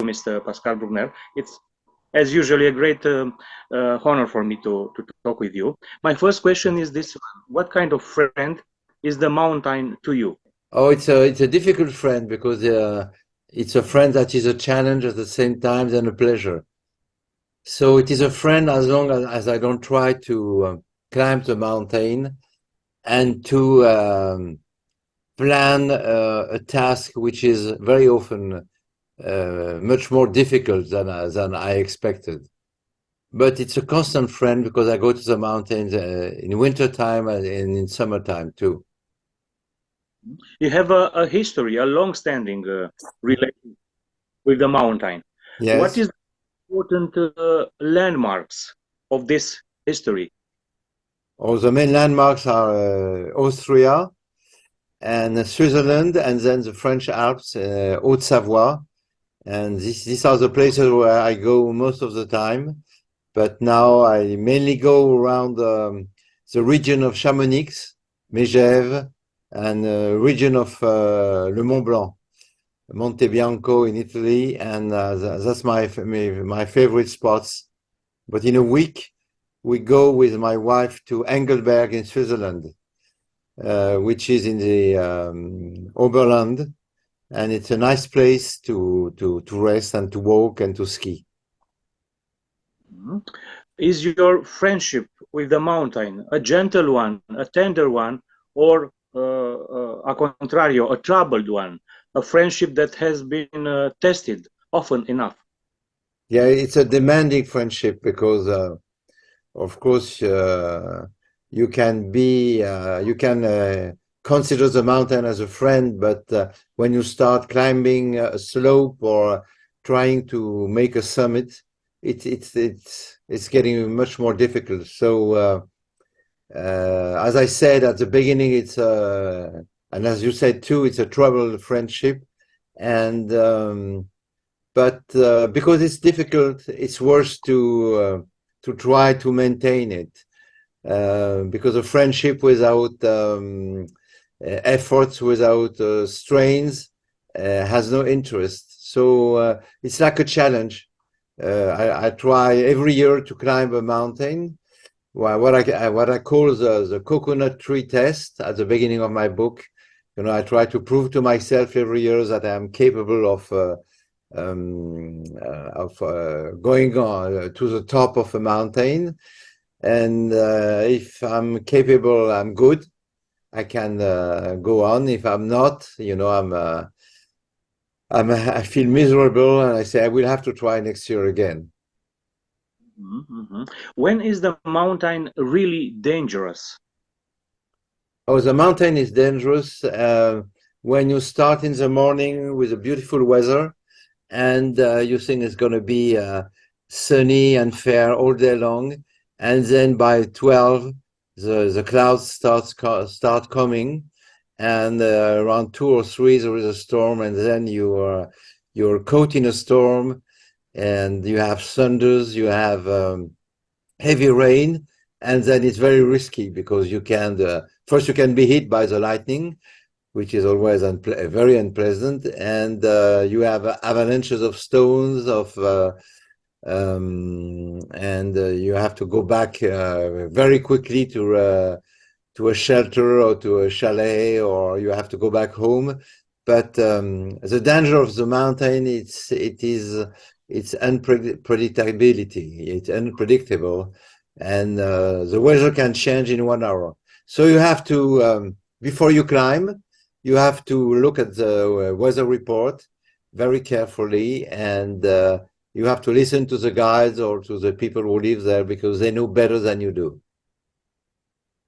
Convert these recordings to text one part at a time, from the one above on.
Mr. Pascal Bruckner. It's, as usually, a great honor for me to talk with you. My first question is this: what kind of friend is the mountain to you? Oh, it's a difficult friend because it's a friend that is a challenge at the same time and a pleasure. So it is a friend as long as I don't try to climb the mountain and to plan a task which is very often much more difficult than I expected. But it's a constant friend because I go to the mountains in wintertime and in summertime too. You have a history, a long-standing relation with the mountain. Yes. What is the important landmarks of this history? Oh, the main landmarks are Austria and Switzerland, and then the French Alps, Haute-Savoie. And these are the places where I go most of the time. But now I mainly go around the region of Chamonix, Megève, and region of Le Mont Blanc, Monte Bianco in Italy, and that's my favorite spots. But in a week, we go with my wife to Engelberg in Switzerland, which is in the Oberland, and it's a nice place to rest and to walk and to ski. Is your friendship with the mountain a gentle one, a tender one, or a contrario, a troubled one, a friendship that has been tested often enough? Yeah, it's a demanding friendship because, of course, you can consider the mountain as a friend, but when you start climbing a slope or trying to make a summit, it's getting much more difficult. So, as I said at the beginning, and as you said too, it's a troubled friendship, and but because it's difficult, it's worth to try to maintain it, because a friendship without efforts, without strains, has no interest. So it's like a challenge. I try every year to climb a mountain. What I call the coconut tree test at the beginning of my book. You know, I try to prove to myself every year that I am capable of going to the top of a mountain, and if I'm capable, I'm good. I can go on. If I'm not, you know, I feel miserable, and I say I will have to try next year again. Mm-hmm. When is the mountain really dangerous? Oh, the mountain is dangerous when you start in the morning with a beautiful weather, and you think it's going to be sunny and fair all day long, and then by 12 the clouds start coming, and around 2 or 3 there is a storm, and then you're caught in a storm, and you have thunders, you have heavy rain, and then it's very risky because you can first you can be hit by the lightning, which is always very unpleasant, and you have avalanches of stones and you have to go back very quickly to a shelter or to a chalet, or you have to go back home. But the danger of the mountain, it's unpredictability. It's unpredictable, and the weather can change in 1 hour. So you have to, before you climb, you have to look at the weather report very carefully, and you have to listen to the guides or to the people who live there because they know better than you do.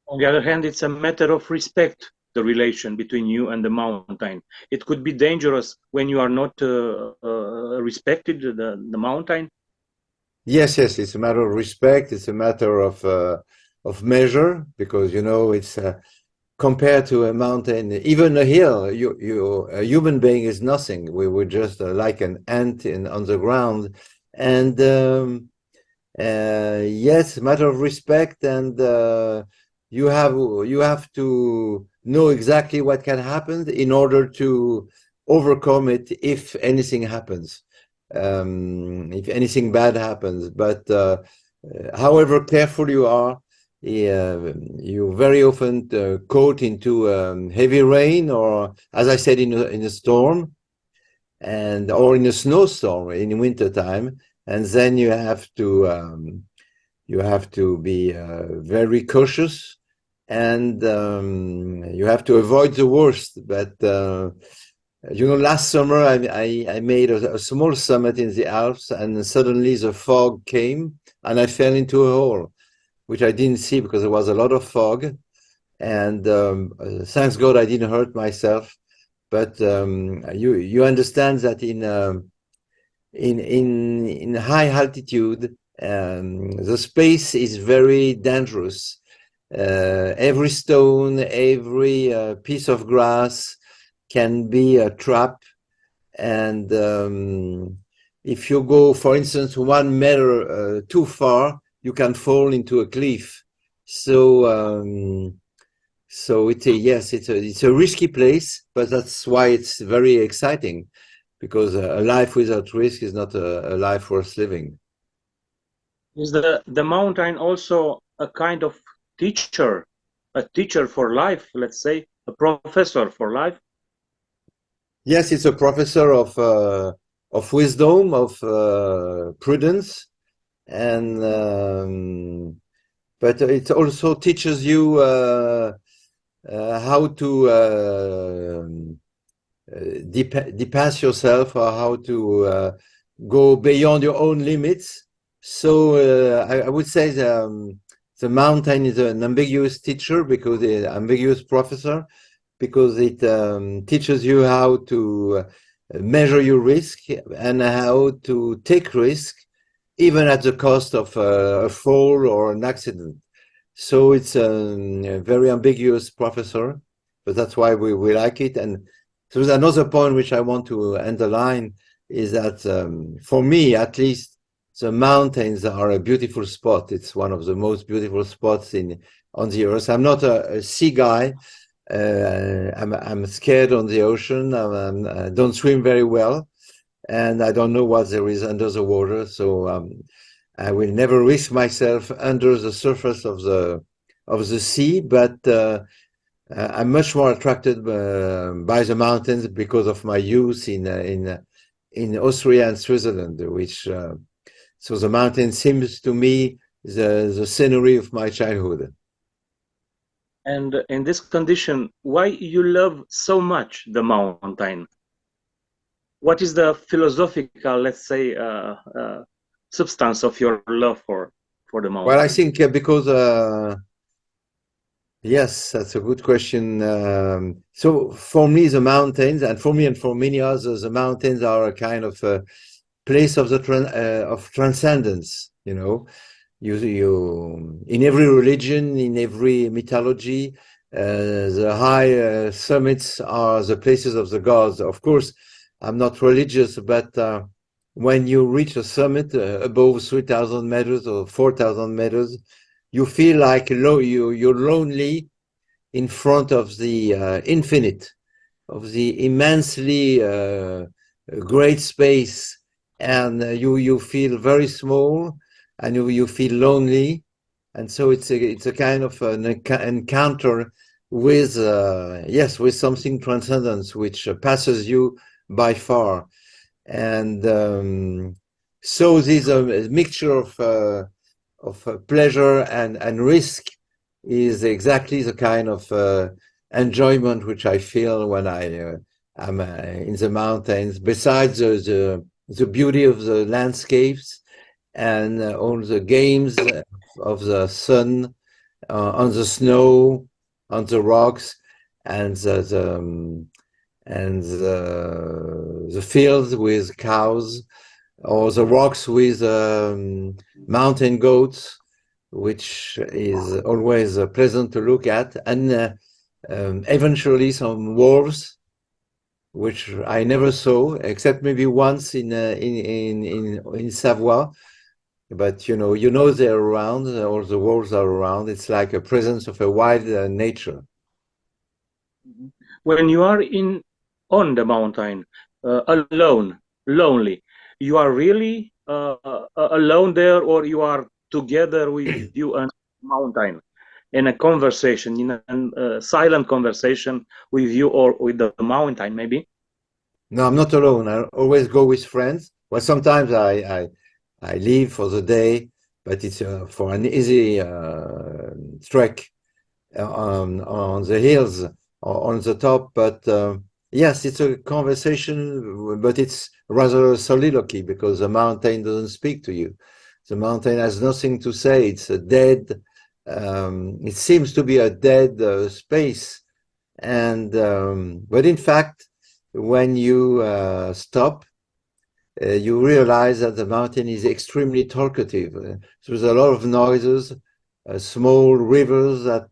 On the other hand, it's a matter of respect, the relation between you and the mountain. It could be dangerous when you are not respected the mountain. Yes, it's a matter of respect. It's a matter of measure, because you know it's compared to a mountain, even a hill. A human being is nothing. We were just like an ant on the ground, and yes, matter of respect, and you have to know exactly what can happen in order to overcome it if anything happens. if anything bad happens. But however careful you are, you very often caught into heavy rain, or, as I said, in a storm, or in a snowstorm in winter time, and then you have to be very cautious, and you have to avoid the worst. But last summer I made a small summit in the Alps, and suddenly the fog came, and I fell into a hole, which I didn't see because there was a lot of fog. And thanks God I didn't hurt myself. But you understand that in high altitude, the space is very dangerous. Every stone, every piece of grass can be a trap. And if you go, for instance, 1 meter too far, you can fall into a cliff. So it's a risky place, but that's why it's very exciting, because a life without risk is not a life worth living. Is the mountain also a kind of teacher, a teacher for life, let's say, a professor for life? Yes, it's a professor of wisdom, of prudence, and but it also teaches you how to depass yourself, or how to go beyond your own limits. So I would say the mountain is an ambiguous teacher, because the ambiguous professor, because it teaches you how to measure your risk and how to take risk, even at the cost of a fall or an accident. So it's a very ambiguous professor, but that's why we like it. And so there's another point which I want to underline, is that for me, at least, the mountains are a beautiful spot. It's one of the most beautiful spots on the earth. I'm not a sea guy. I'm scared on the ocean. I don't swim very well, and I don't know what there is under the water. So I will never risk myself under the surface of the sea. But I'm much more attracted by the mountains because of my youth in Austria and Switzerland, which so the mountain seems to me the scenery of my childhood. And in this condition, why you love so much the mountain? What is the philosophical, let's say, substance of your love for the mountain? Well, I think because yes, that's a good question. So for me, the mountains, and for me and for many others, the mountains are a kind of place of of transcendence. You in every religion, in every mythology, the high summits are the places of the gods. Of course, I'm not religious, but when you reach a summit above 3,000 meters or 4,000 meters, you feel like you're lonely in front of the infinite, of the immensely great space, and you feel very small, and you feel lonely, and so it's a kind of an encounter with with something transcendent, which passes you by far. And so there's a mixture of pleasure and risk is exactly the kind of enjoyment which I feel when I am in the mountains. Besides the beauty of the landscapes and all the games of the sun on the snow, on the rocks, and the fields with cows, or the rocks with mountain goats, which is always pleasant to look at, and eventually some wolves, which I never saw, except maybe once in Savoie. But you know they're around, or the wolves are around. It's like a presence of a wild nature. When you are on the mountain, alone, lonely, you are really alone there, or you are together with you and mountain in a conversation, in a silent conversation with you or with the mountain, maybe? No, I'm not alone. I always go with friends. Well, sometimes I leave for the day, but it's for an easy trek on the hills or on the top. But yes, it's a conversation, but it's rather a soliloquy because the mountain doesn't speak to you. The mountain has nothing to say. It's a dead, it seems to be a dead space. And, but in fact, when you stop, you realize that the mountain is extremely talkative. There's a lot of noises, small rivers that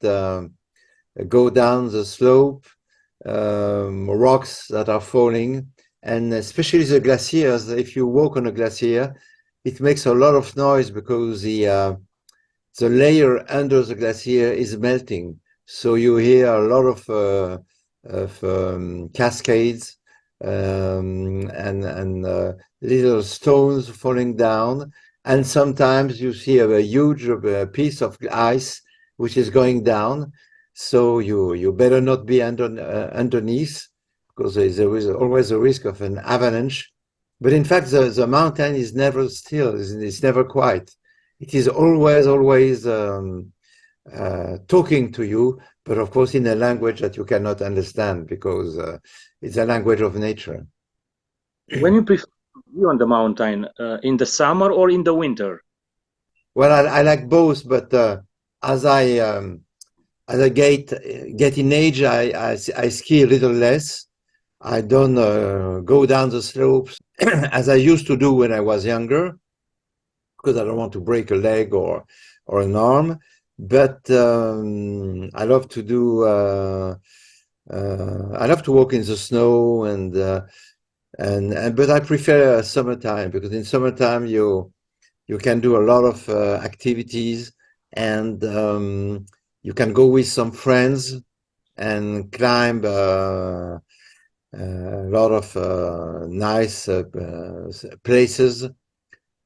go down the slope, rocks that are falling, and especially the glaciers. If you walk on a glacier, it makes a lot of noise because the layer under the glacier is melting. So you hear a lot of cascades and little stones falling down. And sometimes you see a huge piece of ice which is going down. So you better not be underneath, because there is always a risk of an avalanche. But in fact, the mountain is never still. It's never quiet. It is always talking to you, but of course in a language that you cannot understand, because it's a language of nature. When you prefer to be on the mountain, in the summer or in the winter? Well, I like both, but as I get in age, I ski a little less. I don't go down the slopes as I used to do when I was younger, because I don't want to break a leg or an arm. But I love to do. I love to walk in the snow, but I prefer summertime, because in summertime you can do a lot of activities, and you can go with some friends and climb a lot of nice places.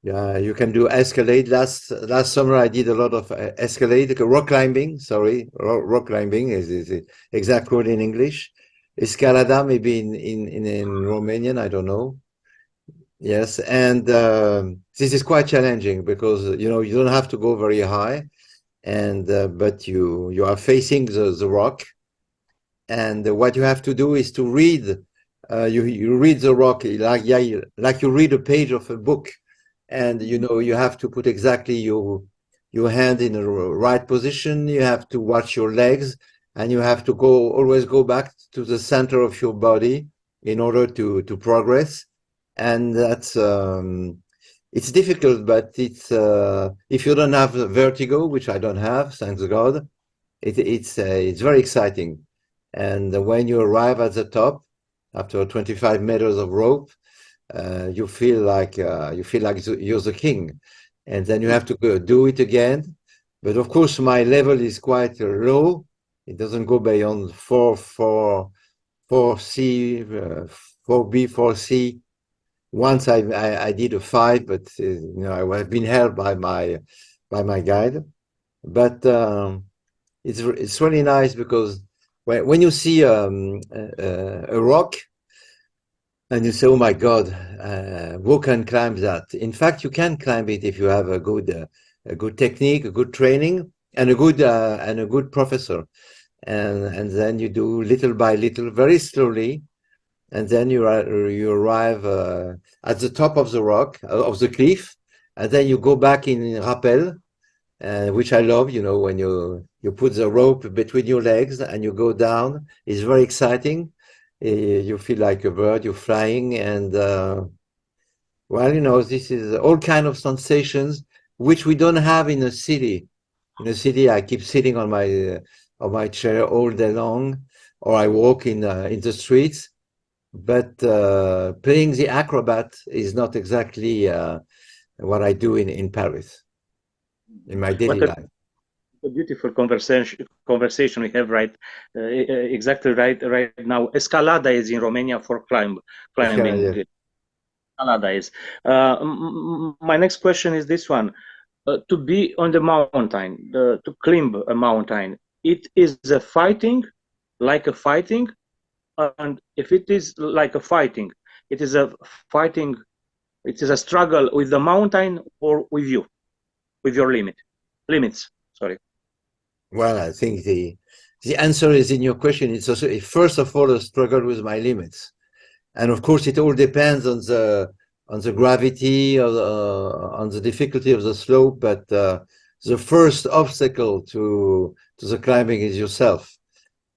You can do escalade. Last summer I did a lot of escalade, rock climbing. Sorry, rock climbing is the exact word in English. Escalada, maybe in Romanian, I don't know. Yes, and this is quite challenging because you don't have to go very high, and but you are facing the rock, and what you have to do is to read. You read the rock like you read a page of a book, and you have to put exactly your hand in the right position. You have to watch your legs, and you have to always go back to the center of your body in order to progress. And that's it's difficult, but it's if you don't have vertigo, which I don't have, thanks God, it's very exciting. And when you arrive at the top after 25 meters of rope, you feel like you're the king, and then you have to go do it again. But of course, my level is quite low. It doesn't go beyond 4C, 4B, 4C. Once I did a 5, but I've been helped by my guide. But it's really nice because when you see a rock and you say, "Oh my God, who can climb that?" In fact, you can climb it if you have a good technique, a good training, and a good professor. And then you do little by little, very slowly, and then you arrive at the top of the rock, of the cliff, and then you go back in rappel, which I love. When you put the rope between your legs and you go down, it's very exciting. You feel like a bird, you're flying, and this is all kind of sensations which we don't have in a city. In a city, I keep sitting on my chair all day long, or I walk in the streets. But playing the acrobat is not exactly what I do in Paris, in my daily life. A beautiful conversation we have exactly right now. Escalada is in Romania for climbing. Yeah. Canada is. My next question is this one. To be on the mountain, to climb a mountain, it is a fighting, like a fighting, and if it is like a fighting, it is a fighting, it is a struggle with the mountain or with you, with your limits, sorry. Well, I think the answer is in your question. It's also, first of all, a struggle with my limits. And of course, it all depends on the gravity, or on the difficulty of the slope. But the first obstacle to the climbing is yourself.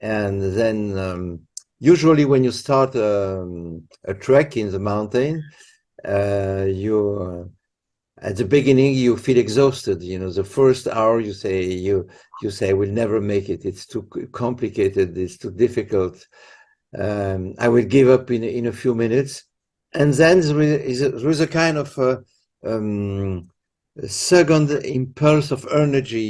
And then usually when you start a trek in the mountain, you at the beginning you feel exhausted. You know, the first hour you say I will never make it. It's too complicated. It's too difficult. I will give up in a few minutes. And then there is a kind of second impulse of energy.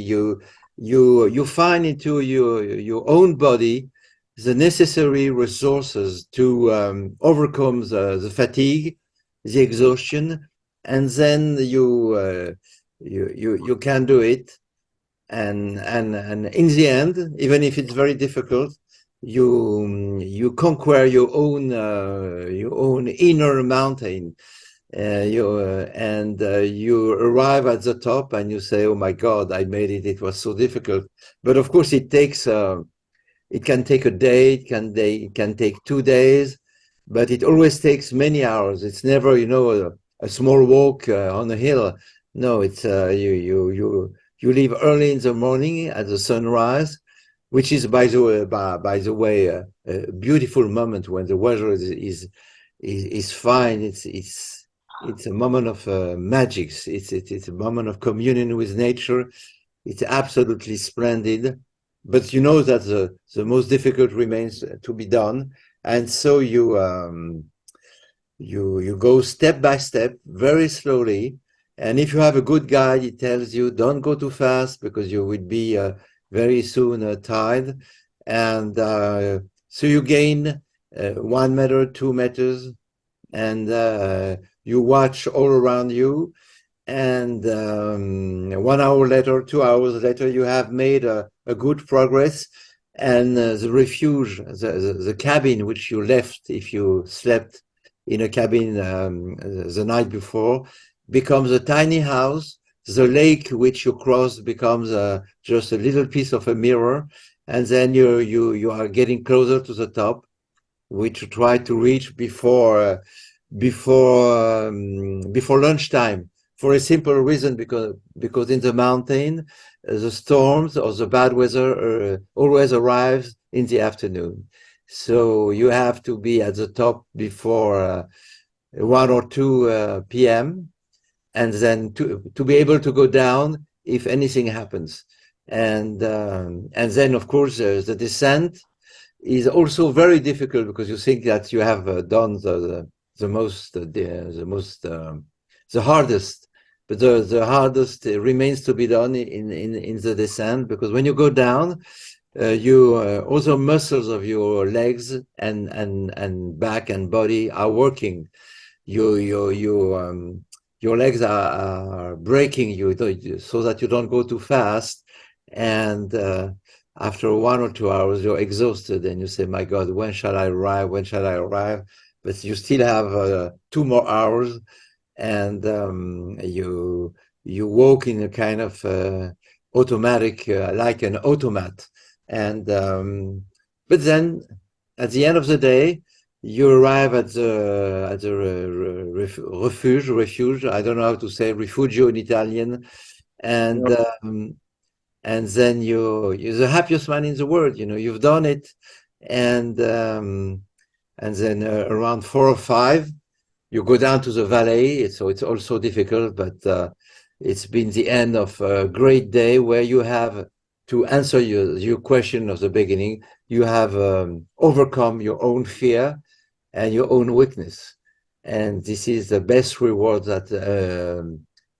You find into your own body the necessary resources to overcome the fatigue, the exhaustion, and then you can do it. And in the end, even if it's very difficult, you conquer your own inner mountain. You arrive at the top and you say, "Oh my God, I made it! It was so difficult." But of course, it can take a day, it can take 2 days, but it always takes many hours. It's never, a small walk on a hill. No, it's you leave early in the morning at the sunrise, which is, by the way, a beautiful moment when the weather is fine. It's a moment of magic. It's a moment of communion with nature. It's absolutely splendid. But you know that the most difficult remains to be done, and so you go step by step, very slowly. And if you have a good guide, he tells you don't go too fast because you will be very soon tired. And so you gain 1 meter, 2 meters, and you watch all around you. And 1 hour later, 2 hours later, you have made a good progress. And the refuge, the cabin which you left if you slept in a cabin the night before, becomes a tiny house. The lake which you crossed becomes just a little piece of a mirror. And then you are getting closer to the top, which you try to reach before lunchtime, for a simple reason, because in the mountain, the storms or the bad weather always arrives in the afternoon. So you have to be at the top before 1 or 2 p.m. and then to be able to go down if anything happens. And then, of course, the descent is also very difficult because you think that you have done the hardest. But the hardest remains to be done in the descent, because when you go down, all the muscles of your legs and back and body are working. Your legs are breaking you so that you don't go too fast. And after 1 or 2 hours, you're exhausted and you say, "My God, when shall I arrive? When shall I arrive?" But you still have 2 more hours. And you walk in a kind of automatic, like an automat. And but then at the end of the day, you arrive at the refuge. I don't know how to say refugio in Italian, and then you're the happiest man in the world. You've done it, and then around 4 or 5. You go down to the valley, so it's also difficult, but it's been the end of a great day where you have to answer your question of the beginning. You have overcome your own fear and your own weakness. And this is the best reward that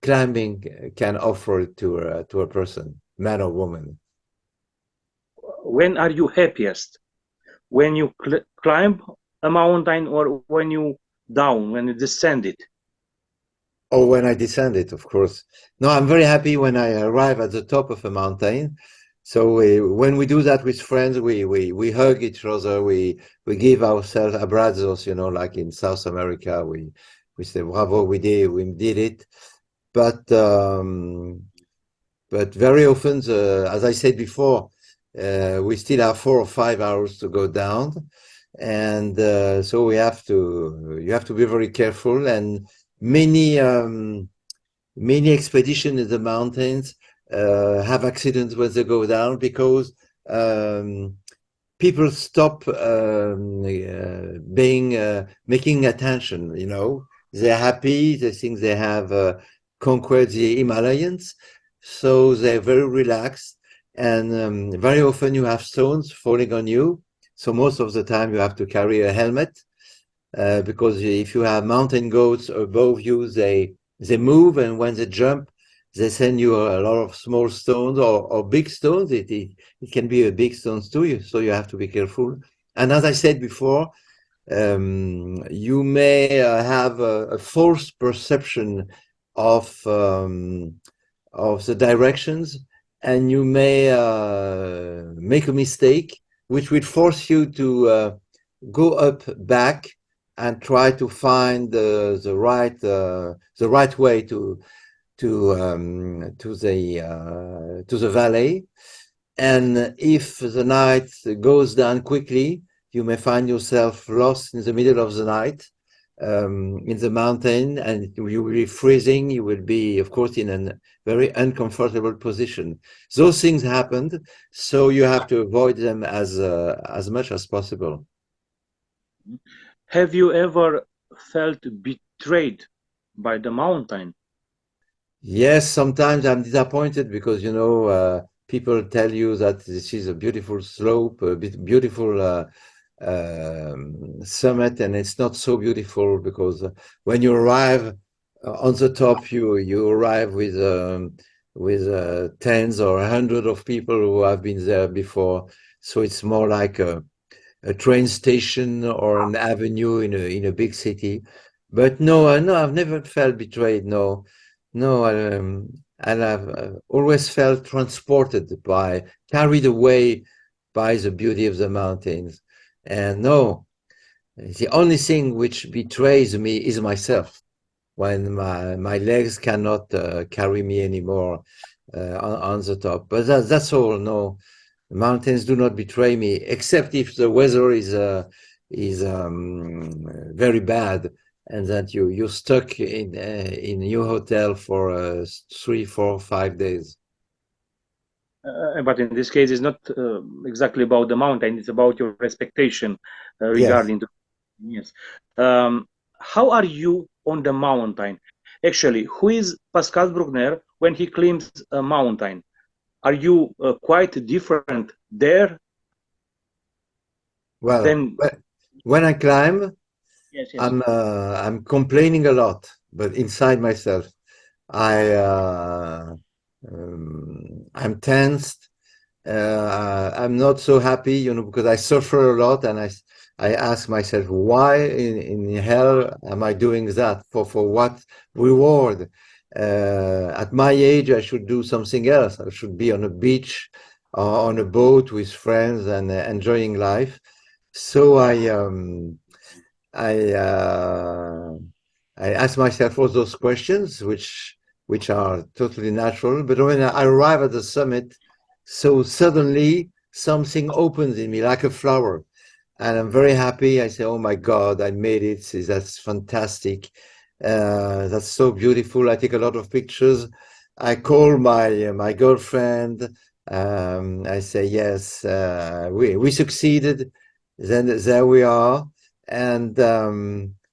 climbing can offer to a person, man or woman. When are you happiest? When you climb a mountain, or when you down, when you descended? Oh, when I descended, of course. No, I'm very happy when I arrive at the top of a mountain. So when we do that with friends, we hug each other. We give ourselves abrazos, you know, like in South America. We say bravo, we did it. But very often, as I said before, we still have 4 or 5 hours to go down, and so you have to be very careful. And many expeditions in the mountains have accidents when they go down because people stop making attention. You know, they're happy. They think they have conquered the Himalayas, so they're very relaxed. And very often you have stones falling on you. So most of the time you have to carry a helmet because if you have mountain goats above you, they move, and when they jump, they send you a lot of small stones or big stones. It can be a big stones too, so you have to be careful. And as I said before, you may have a false perception of the directions, and you may make a mistake, which will force you to go up back and try to find the right way to the valley. And if the night goes down quickly, you may find yourself lost in the middle of the night in the mountain, and you will be freezing. You will be, of course, in a very uncomfortable position. Those things happened, so you have to avoid them as much as possible. Have you ever felt betrayed by the mountain? Yes, sometimes I'm disappointed because, you know, people tell you that this is a beautiful slope, a beautiful summit, and it's not so beautiful because when you arrive on the top, you arrive with tens or 100 of people who have been there before, so it's more like a train station or an avenue in a big city. But no, I've never felt betrayed. No, and I've always felt transported carried away by the beauty of the mountains. And no, the only thing which betrays me is myself, when my legs cannot carry me anymore on the top. But that's all. No, the mountains do not betray me, except if the weather is very bad, and that you're stuck in your hotel for 3, 4, 5 days. But in this case, it's not exactly about the mountain. It's about your expectation regarding Yes. how are you on the mountain? Actually, who is Pascal Bruckner when he climbs a mountain? Are you quite different there? Well, when I climb, yes. I'm complaining a lot, but inside myself, I'm tensed. I'm not so happy, you know, because I suffer a lot, and I ask myself, why in hell am I doing that? For what reward? At my age, I should do something else. I should be on a beach or on a boat with friends and enjoying life. So I ask myself all those questions, which are totally natural. But when I arrive at the summit, so suddenly something opens in me like a flower, and I'm very happy. I say, "Oh my God, I made it! That's fantastic! That's so beautiful." I take a lot of pictures. I call my girlfriend. I say, "Yes, we succeeded." Then there we are, and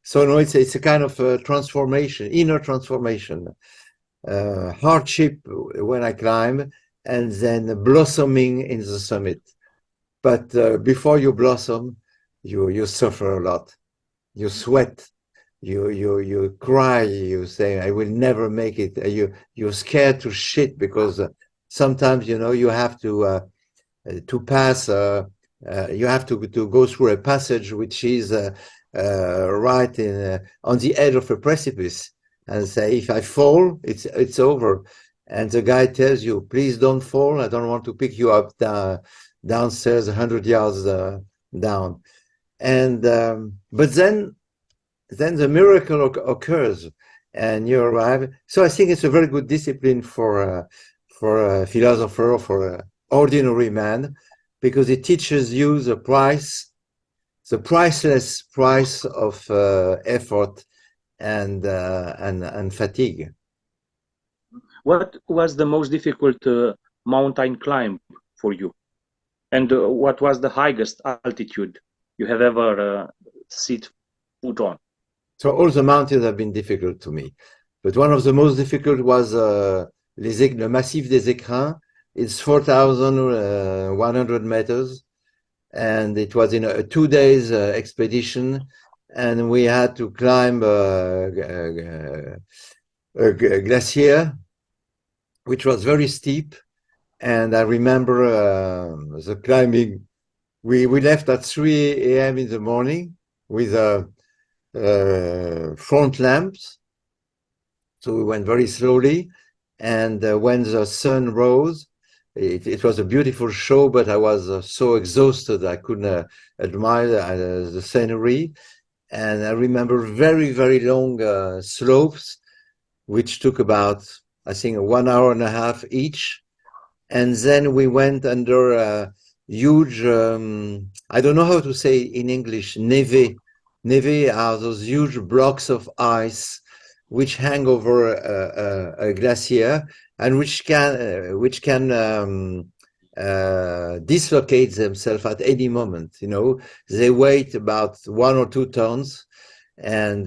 so no, it's a kind of a transformation, inner transformation, hardship when I climb, and then blossoming in the summit. But before you blossom, you suffer a lot. You sweat, you cry, you say, "I will never make it." You're scared to shit because sometimes, you know, you have to pass. You have to go through a passage which is right in on the edge of a precipice and say, if I fall, it's over. And the guy tells you, please don't fall. I don't want to pick you up downstairs 100 yards down. And but then the miracle occurs, and you arrive. So I think it's a very good discipline for a philosopher or for an ordinary man, because it teaches you the priceless price of effort and fatigue. What was the most difficult mountain climb for you? And what was the highest altitude you have ever set foot on? So all the mountains have been difficult to me. But one of the most difficult was le Massif des Écrins. It's 4,100 meters. And it was in a 2 days expedition. And we had to climb a glacier, which was very steep. And I remember the climbing. We left at 3 a.m. in the morning with front lamps. So we went very slowly. And when the sun rose, it was a beautiful show, but I was so exhausted I couldn't admire the scenery. And I remember very, very long slopes, which took about, I think, 1 hour and a half each. And then we went under a huge, I don't know how to say in English, neve. Neve are those huge blocks of ice which hang over a glacier and which can dislocate themselves at any moment. You know, they weigh about 1 or 2 tons, and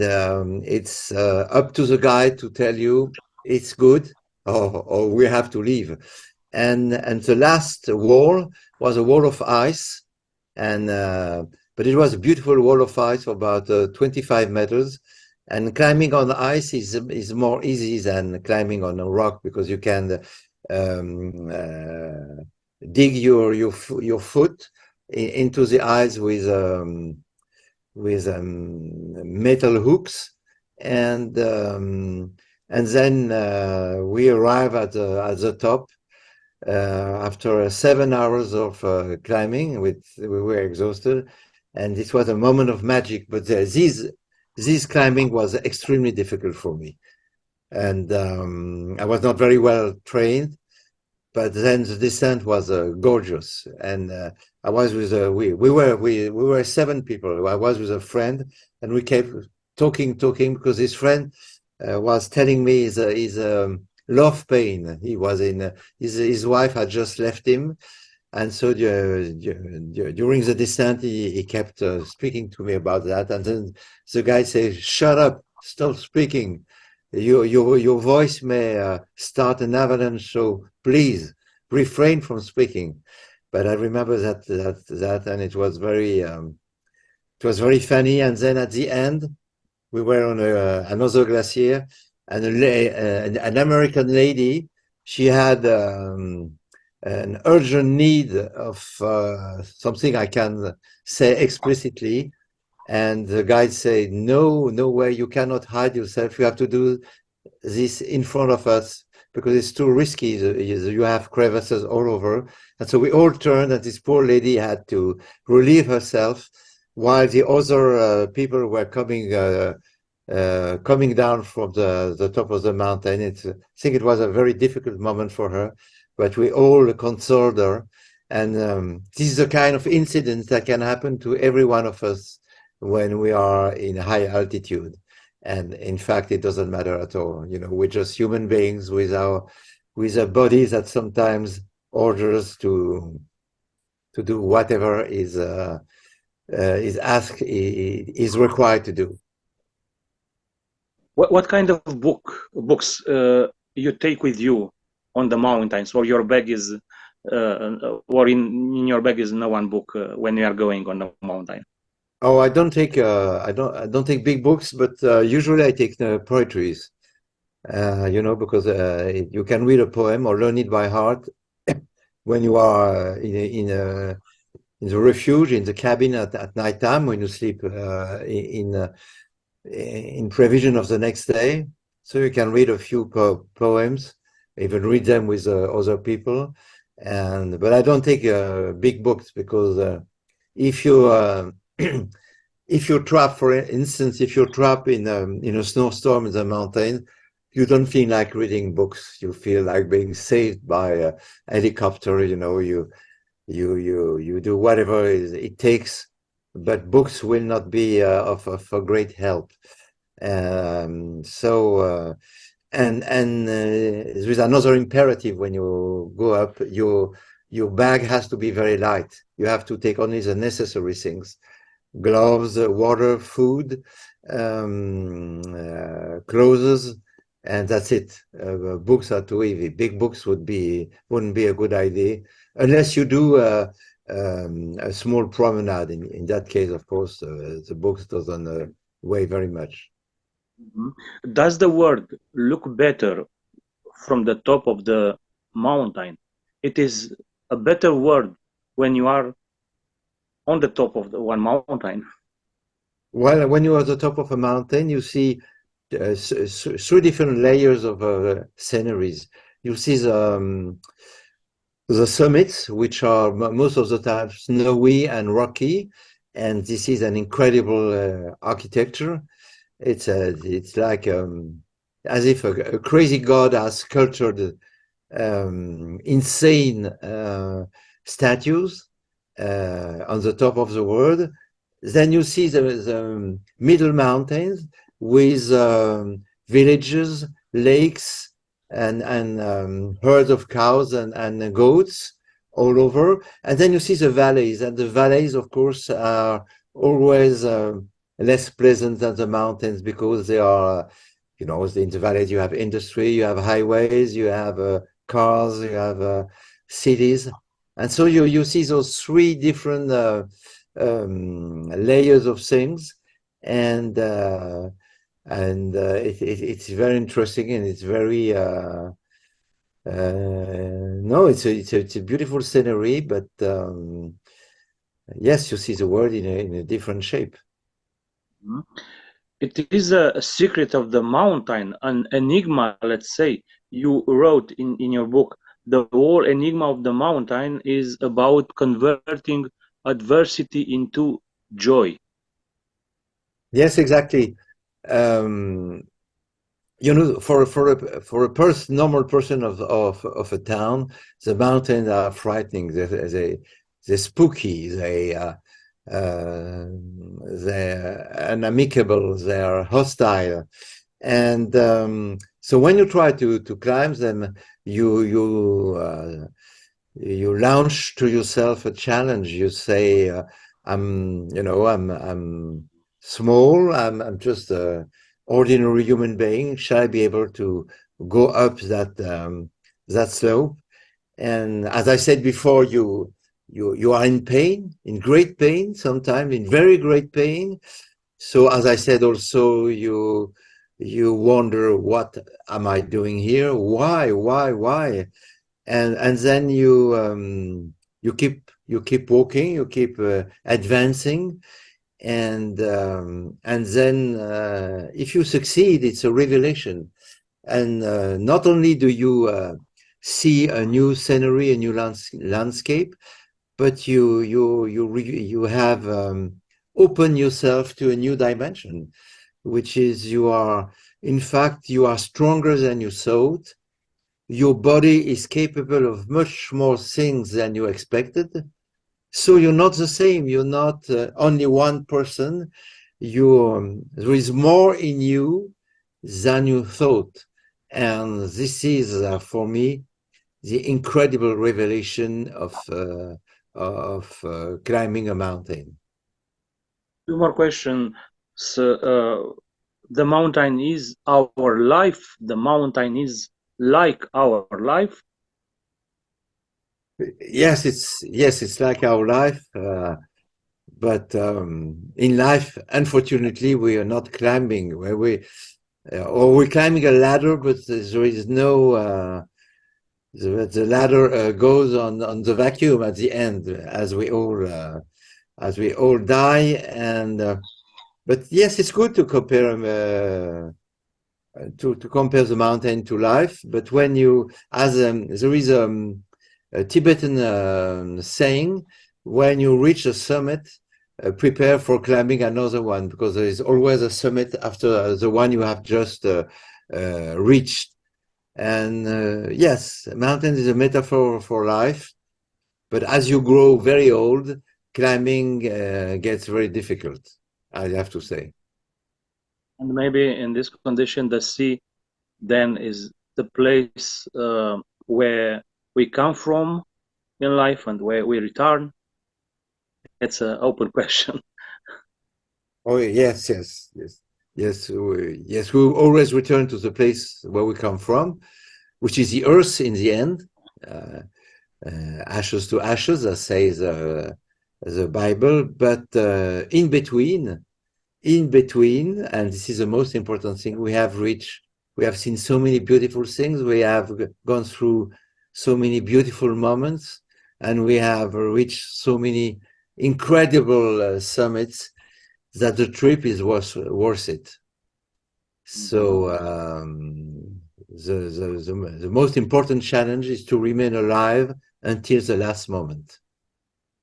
it's up to the guide to tell you it's good or we have to leave. And the last wall was a wall of ice, and but it was a beautiful wall of ice for about 25 meters. And climbing on the ice is more easy than climbing on a rock, because you can dig your foot into the ice with metal hooks, and then we arrive at the top after 7 hours of climbing. We were exhausted, and it was a moment of magic. But this climbing was extremely difficult for me, and I was not very well trained. But then the descent was gorgeous, and I was with we were 7 people. I was with a friend, and we kept talking because his friend was telling me his love pain. He was in his wife had just left him, and so during the descent he kept speaking to me about that. And then the guy said, "Shut up! Stop speaking. Your voice may start an avalanche, so please refrain from speaking." But I remember that, and it was very funny. And then at the end, we were on another glacier, and an American lady, she had an urgent need of something I can say explicitly. And the guide said, no way, you cannot hide yourself. You have to do this in front of us, because it's too risky. You have crevasses all over. And so we all turned, and this poor lady had to relieve herself while the other people were coming down from the top of the mountain. I think it was a very difficult moment for her, but we all consoled her. And this is the kind of incident that can happen to every one of us when we are in high altitude. And in fact, it doesn't matter at all. You know, we're just human beings with a body that sometimes orders to do whatever is asked, is required to do. What kind of books you take with you on the mountains, or your bag is, or in your bag is no one book when you are going on the mountain? Oh, I don't take I don't take big books, but usually I take poetries. You know, because you can read a poem or learn it by heart when you are in the refuge, in the cabin at night time when you sleep in prevision of the next day. So you can read a few poems, even read them with other people. But I don't take big books because if you if you're trapped, for instance, if you're trapped in a snowstorm in the mountain, you don't feel like reading books. You feel like being saved by a helicopter. You know, you do whatever it takes, but books will not be of great help. There's another imperative when you go up. Your bag has to be very light. You have to take only the necessary things: gloves, water, food, clothes, and that's it. Books are too heavy. Big books wouldn't be a good idea unless you do a small promenade. In that case, of course, the books doesn't weigh very much. Does the world look better from the top of the mountain? It is a better world when you are on the top of the one mountain. Well, when you're at the top of a mountain, you see three different layers of sceneries. You see the summits, which are most of the time snowy and rocky, and this is an incredible architecture. It's like as if a crazy god has sculptured insane statues on the top of the world. Then you see the middle mountains with villages, lakes, and herds of cows and goats all over. And then you see the valleys, and the valleys, of course, are always less pleasant than the mountains because they are, in the valleys you have industry, you have highways, you have cars, you have cities. And so you see those three different layers of things, and it's very interesting, and it's very it's a beautiful scenery, but yes, you see the world in a different shape. It is a secret of the mountain, an enigma, let's say. You wrote in your book, the whole enigma of the mountain is about converting adversity into joy. Yes, exactly. For a normal person of a town, the mountains are frightening. They're spooky. They're unamicable. They're hostile, and so when you try to climb them, you launch to yourself a challenge. You say, I'm small. I'm just an ordinary human being. Shall I be able to go up that slope? And as I said before, you are in pain, in great pain, sometimes in very great pain. So as I said, also you wonder, what am I doing here? Why? And then you keep walking, you keep advancing, and then if you succeed, it's a revelation. And not only do you see a new scenery, a new landscape, but you have opened yourself to a new dimension, which is you are stronger than you thought. Your body is capable of much more things than you expected. So you're not the same. You're not only one person. There is more in you than you thought. And this is, for me, the incredible revelation of climbing a mountain. Two more questions. The mountain is our life. The mountain is like our life. Yes, it's like our life, but in life, unfortunately, we are not climbing. We're climbing a ladder, but there is no the ladder goes on the vacuum at the end, as we all die. And but yes, it's good to compare to compare the mountain to life. But when you, there is a Tibetan saying, when you reach a summit, prepare for climbing another one, because there is always a summit after the one you have just reached. And yes, mountain is a metaphor for life, but as you grow very old, climbing gets very difficult, I have to say. And maybe in this condition, the sea then is the place where we come from in life and where we return. It's an open question. Oh yes, yes, yes, yes, yes. We always return to the place where we come from, which is the earth in the end. Ashes to ashes, as says the Bible. But in between, and this is the most important thing, we have seen so many beautiful things. We have gone through so many beautiful moments, and we have reached so many incredible summits that the trip is worth it. So the most important challenge is to remain alive until the last moment.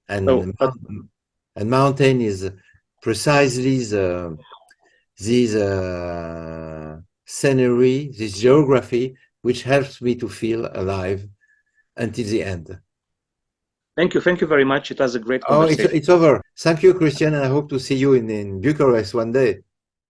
And mountain is precisely this scenery, this geography, which helps me to feel alive until the end. Thank you very much. It was a great conversation. It's over. Thank you, Cristian. I hope to see you in Bucharest one day.